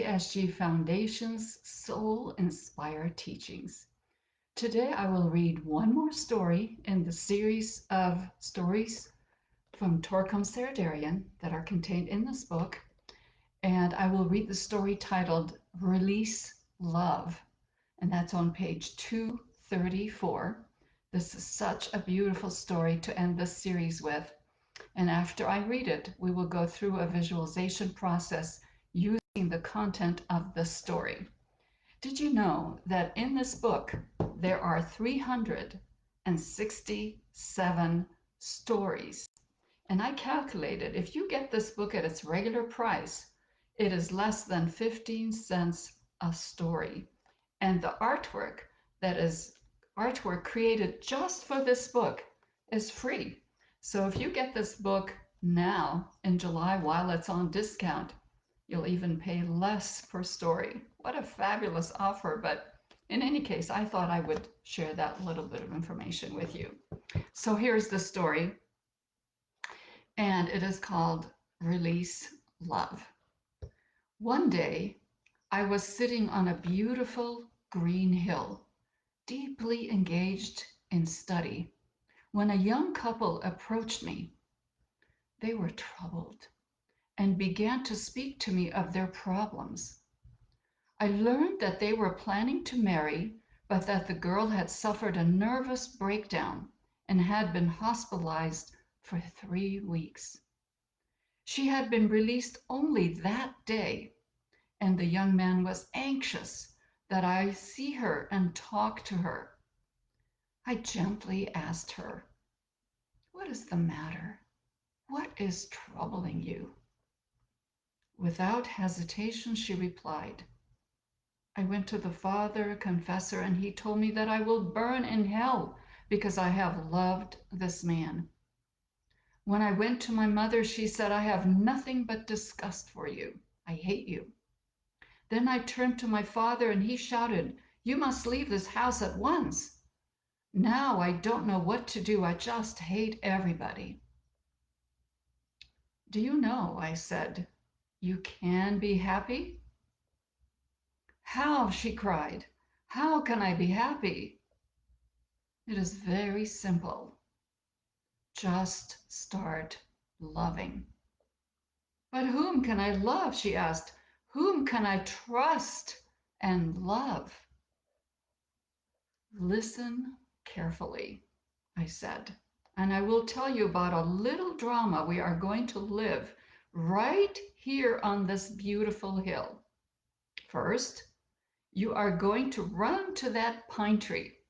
TSG Foundation's Soul Inspired Teachings. Today I will read one more story in the series of stories from Torkom Saraydarian that are contained in this book, and I will read the story titled Release Love, and that's on page 234. This is such a beautiful story to end this series with. And after I read it, we will go through a visualization process using the content of the story. Did you know that in this book, there are 367 stories? And I calculated if you get this book at its regular price, it is less than 15 cents a story. And the artwork that is artwork created just for this book is free. So if you get this book now in July while it's on discount, you'll even pay less per story. What a fabulous offer. But in any case, I thought I would share that little bit of information with you. So here's the story, and it is called Release Love. One day, I was sitting on a beautiful green hill, deeply engaged in study, when a young couple approached me. They were troubled and began to speak to me of their problems. I learned that they were planning to marry, but that the girl had suffered a nervous breakdown and had been hospitalized for 3 weeks. She had been released only that day, and the young man was anxious that I see her and talk to her. I gently asked her, "What is the matter? What is troubling you?" Without hesitation, she replied, "I went to the father confessor, and he told me that I will burn in hell because I have loved this man. When I went to my mother, she said, I have nothing but disgust for you. I hate you. Then I turned to my father, and he shouted, you must leave this house at once. Now I don't know what to do. I just hate everybody." "Do you know," I said, "you can be happy?" "How?" she cried. "How can I be happy?" "It is very simple. Just start loving." "But whom can I love?" she asked. "Whom can I trust and love?" "Listen carefully," I said, "and I will tell you about a little drama we are going to live right here on this beautiful hill. First, you are going to run to that pine tree.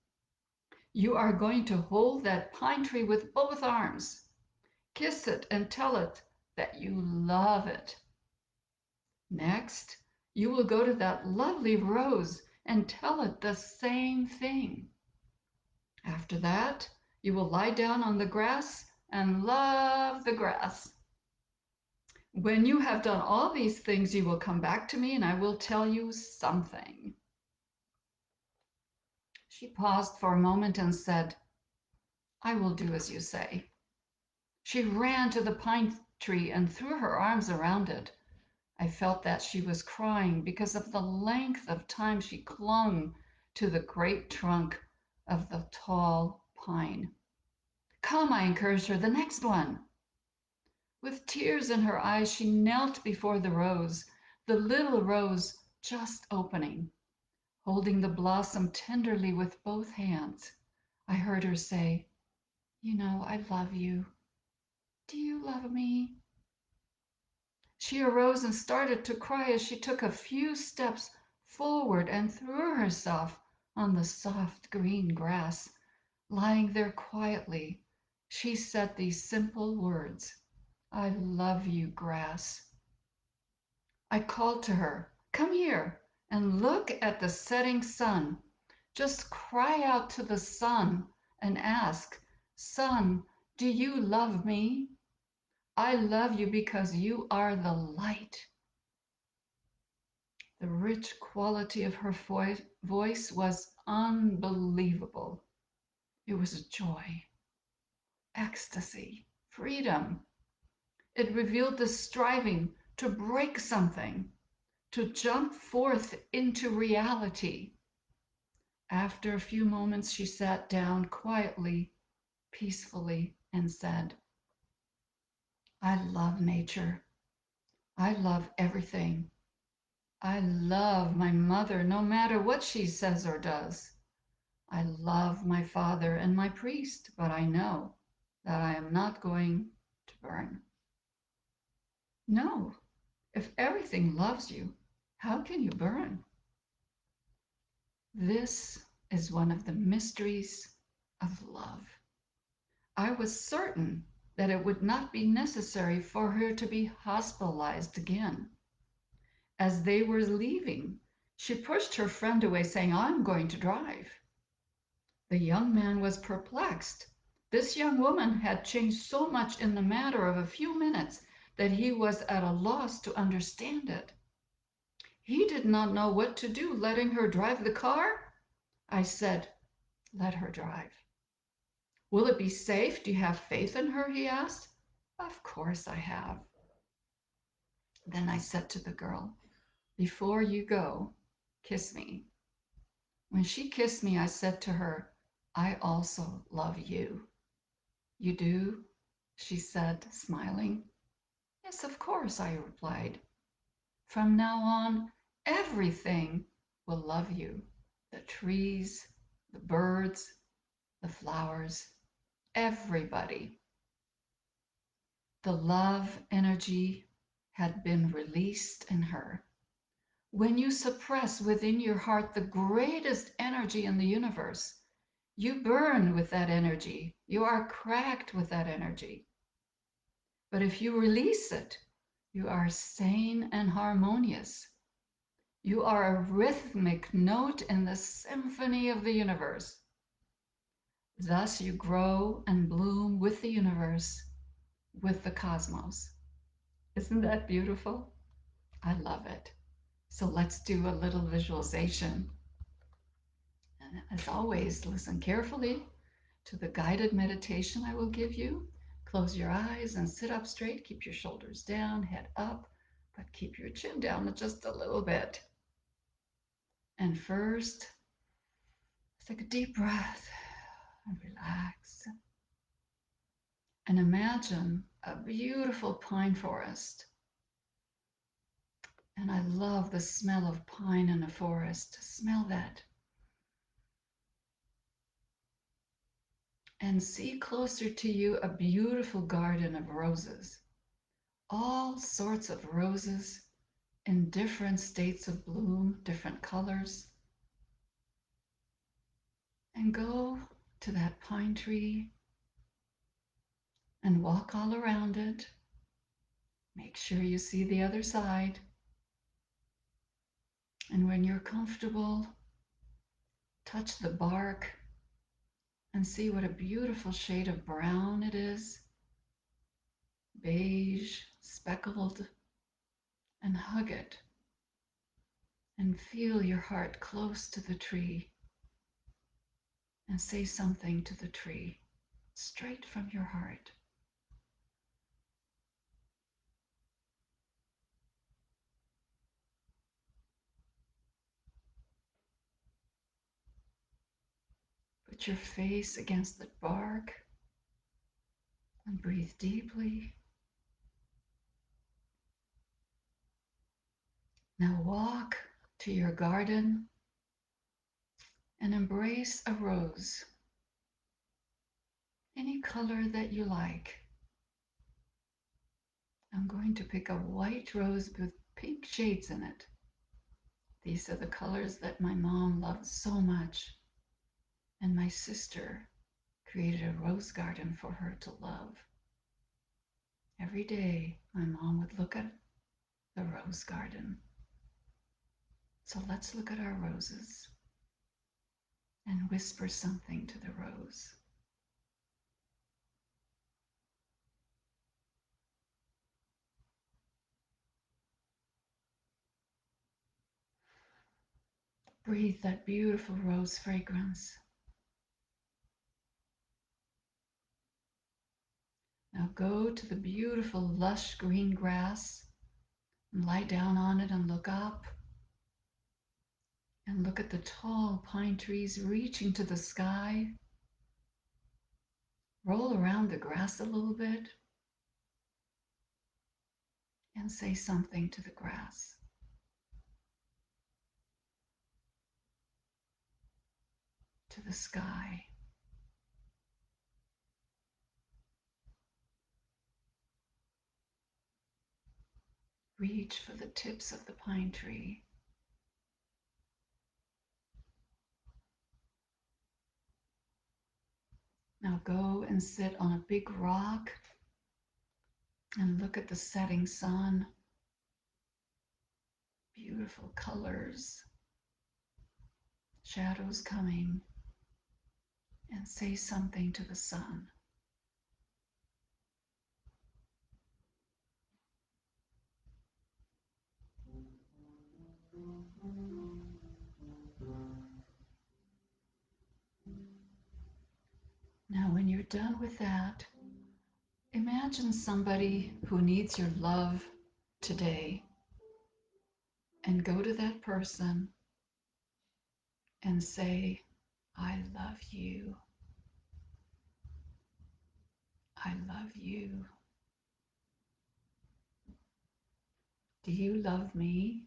You are going to hold that pine tree with both arms. Kiss it and tell it that you love it. Next, you will go to that lovely rose and tell it the same thing. After that, you will lie down on the grass and love the grass. When you have done all these things, you will come back to me and I will tell you something." She paused for a moment and said, "I will do as you say." She ran to the pine tree and threw her arms around it. I felt that she was crying because of the length of time she clung to the great trunk of the tall pine. "Come," I encouraged her, "the next one." With tears in her eyes, she knelt before the rose, the little rose just opening. Holding the blossom tenderly with both hands, I heard her say, "You know, I love you. Do you love me?" She arose and started to cry as she took a few steps forward and threw herself on the soft green grass. Lying there quietly, she said these simple words, "I love you, grass." I called to her, "Come here and look at the setting sun. Just cry out to the sun and ask, 'Sun, do you love me?' I love you because you are the light." The rich quality of her voice was unbelievable. It was joy, ecstasy, freedom. It revealed the striving to break something, to jump forth into reality. After a few moments, she sat down quietly, peacefully, and said, I love nature. I love everything. I love my mother no matter what she says or does. I love my father and my priest, but I know that I am not going to burn. No, if everything loves you, how can you burn? This is one of the mysteries of love. I was certain that it would not be necessary for her to be hospitalized again. As they were leaving, she pushed her friend away, saying, I'm going to drive. The young man was perplexed. This young woman had changed so much in the matter of a few minutes that he was at a loss to understand it. He did not know what to do, letting her drive the car? I said, let her drive. Will it be safe? Do you have faith in her? He asked. Of course I have. Then I said to the girl, before you go, kiss me. When she kissed me, I said to her, I also love you. You do? She said, smiling. Yes, of course, I replied. From now on, everything will love you. The trees, the birds, the flowers, everybody. The love energy had been released in her. When you suppress within your heart the greatest energy in the universe, you burn with that energy. You are cracked with that energy. But if you release it, you are sane and harmonious. You are a rhythmic note in the symphony of the universe. Thus you grow and bloom with the universe, with the cosmos. Isn't that beautiful? I love it. So let's do a little visualization. And as always, listen carefully to the guided meditation I will give you. Close your eyes and sit up straight. Keep your shoulders down, head up, but keep your chin down just a little bit. And first, take a deep breath and relax. And imagine a beautiful pine forest. And I love the smell of pine in a forest. Smell that. And see closer to you a beautiful garden of roses. All sorts of roses in different states of bloom, different colors. And go to that pine tree and walk all around it. Make sure you see the other side. And when you're comfortable, touch the bark and see what a beautiful shade of brown it is. Beige, speckled, and hug it. And feel your heart close to the tree. And say something to the tree, straight from your heart. Put your face against the bark and breathe deeply. Now walk to your garden and embrace a rose, any color that you like. I'm going to pick a white rose with pink shades in it. These are the colors that my mom loved so much, and my sister created a rose garden for her to love. Every day, my mom would look at the rose garden. So let's look at our roses and whisper something to the rose. Breathe that beautiful rose fragrance. Now go to the beautiful lush green grass And lie down on it and look up and look at the tall pine trees reaching to the sky. Roll around the grass a little bit and say something to the grass, to the sky. Reach for the tips of the pine tree. Now go and sit on a big rock and look at the setting sun. Beautiful colors, shadows coming, and say something to the sun. Now, when you're done with that, imagine somebody who needs your love today and go to that person and say, I love you. I love you. Do you love me?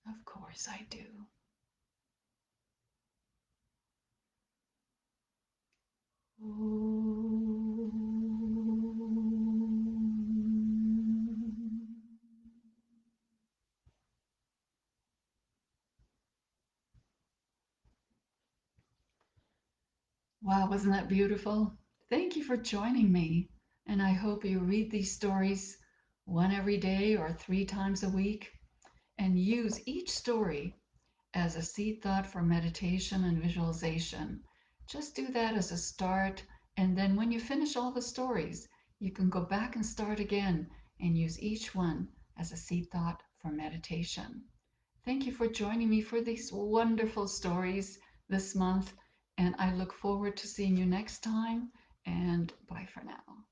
Of course I do. Wow, wasn't that beautiful? Thank you for joining me. And I hope you read these stories one every day or 3 times a week and use each story as a seed thought for meditation and visualization. Just do that as a start. And then when you finish all the stories, you can go back and start again and use each one as a seed thought for meditation. Thank you for joining me for these wonderful stories this month. And I look forward to seeing you next time. And bye for now.